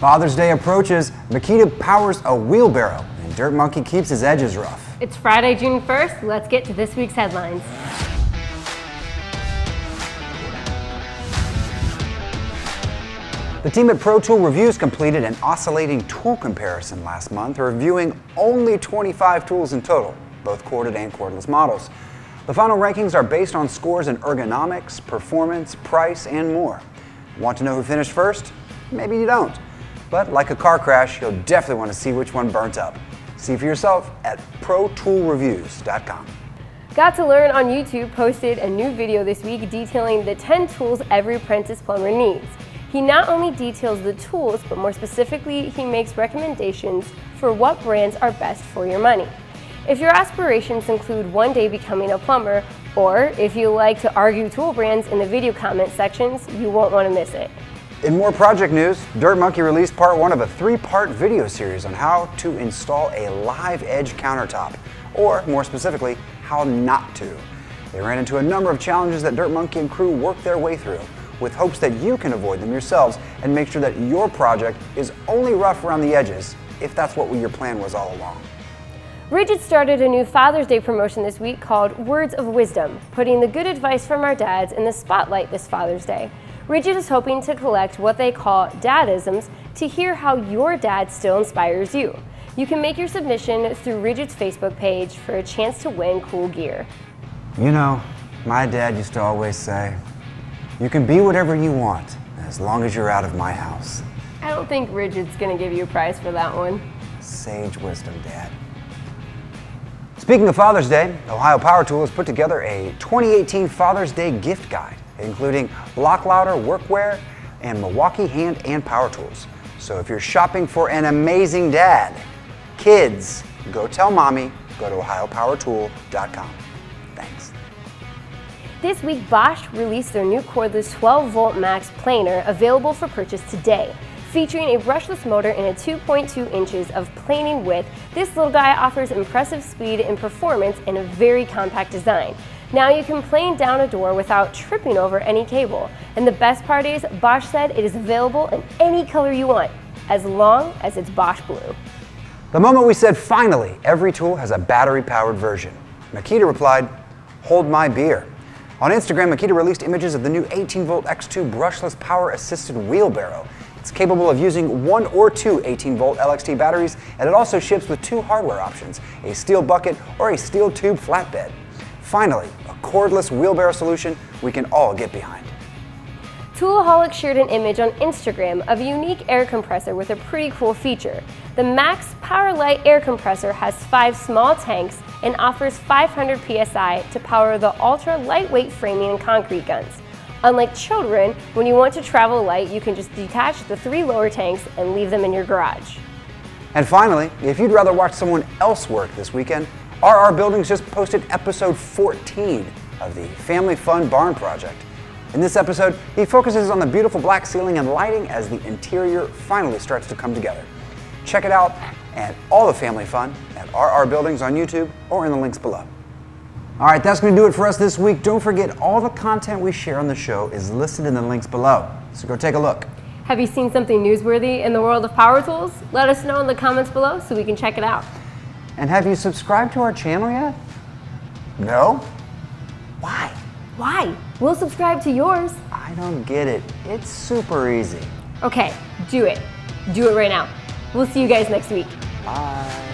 Father's Day approaches, Makita powers a wheelbarrow, and Dirt Monkey keeps his edges rough. It's Friday, June 1st. Let's get to this week's headlines. The team at Pro Tool Reviews completed an oscillating tool comparison last month, reviewing only 25 tools in total, both corded and cordless models. The final rankings are based on scores in ergonomics, performance, price, and more. Want to know who finished first? Maybe you don't. But like a car crash, you'll definitely want to see which one burnt up. See for yourself at ProToolReviews.com. Got to Learn on YouTube posted a new video this week detailing the 10 tools every apprentice plumber needs. He not only details the tools, but more specifically, he makes recommendations for what brands are best for your money. If your aspirations include one day becoming a plumber, or if you like to argue tool brands in the video comment sections, you won't want to miss it. In more project news, Dirt Monkey released part 1 of a 3-part video series on how to install a live edge countertop, or more specifically, how not to. They ran into a number of challenges that Dirt Monkey and crew worked their way through, with hopes that you can avoid them yourselves and make sure that your project is only rough around the edges, if that's what your plan was all along. Ridgid started a new Father's Day promotion this week called Words of Wisdom, putting the good advice from our dads in the spotlight this Father's Day. Ridgid is hoping to collect what they call dadisms to hear how your dad still inspires you. You can make your submission through Ridgid's Facebook page for a chance to win cool gear. You know, my dad used to always say, "You can be whatever you want, as long as you're out of my house." I don't think Ridgid's gonna give you a prize for that one. Sage wisdom, Dad. Speaking of Father's Day, Ohio Power Tool has put together a 2018 Father's Day gift guide, including block louder workwear and Milwaukee hand and power tools. So if you're shopping for an amazing dad, kids, go tell mommy, go to ohiopowertool.com. Thanks. This week, Bosch released their new cordless 12-volt max planer, available for purchase today. Featuring a brushless motor and a 2.2 inches of planing width, this little guy offers impressive speed and performance in a very compact design. Now you can plane down a door without tripping over any cable. And the best part is, Bosch said it is available in any color you want, as long as it's Bosch blue. The moment we said finally, every tool has a battery-powered version, Makita replied, "Hold my beer." On Instagram, Makita released images of the new 18-volt X2 brushless power-assisted wheelbarrow. It's capable of using 1 or 2 18-volt LXT batteries, and it also ships with 2 hardware options, a steel bucket or a steel tube flatbed. Finally, a cordless wheelbarrow solution we can all get behind. Toolaholic shared an image on Instagram of a unique air compressor with a pretty cool feature. The Max Powerlight air compressor has 5 small tanks and offers 500 psi to power the ultra lightweight framing and concrete guns. Unlike children, when you want to travel light, you can just detach the 3 lower tanks and leave them in your garage. And finally, if you'd rather watch someone else work this weekend, RR Buildings just posted episode 14 of the Family Fun Barn Project. In this episode, he focuses on the beautiful black ceiling and lighting as the interior finally starts to come together. Check it out and all the family fun at RR Buildings on YouTube or in the links below. All right, that's going to do it for us this week. Don't forget, all the content we share on the show is listed in the links below, so go take a look. Have you seen something newsworthy in the world of power tools? Let us know in the comments below so we can check it out. And have you subscribed to our channel yet? No? Why? Why? We'll subscribe to yours. I don't get it. It's super easy. Okay, do it. Do it right now. We'll see you guys next week. Bye.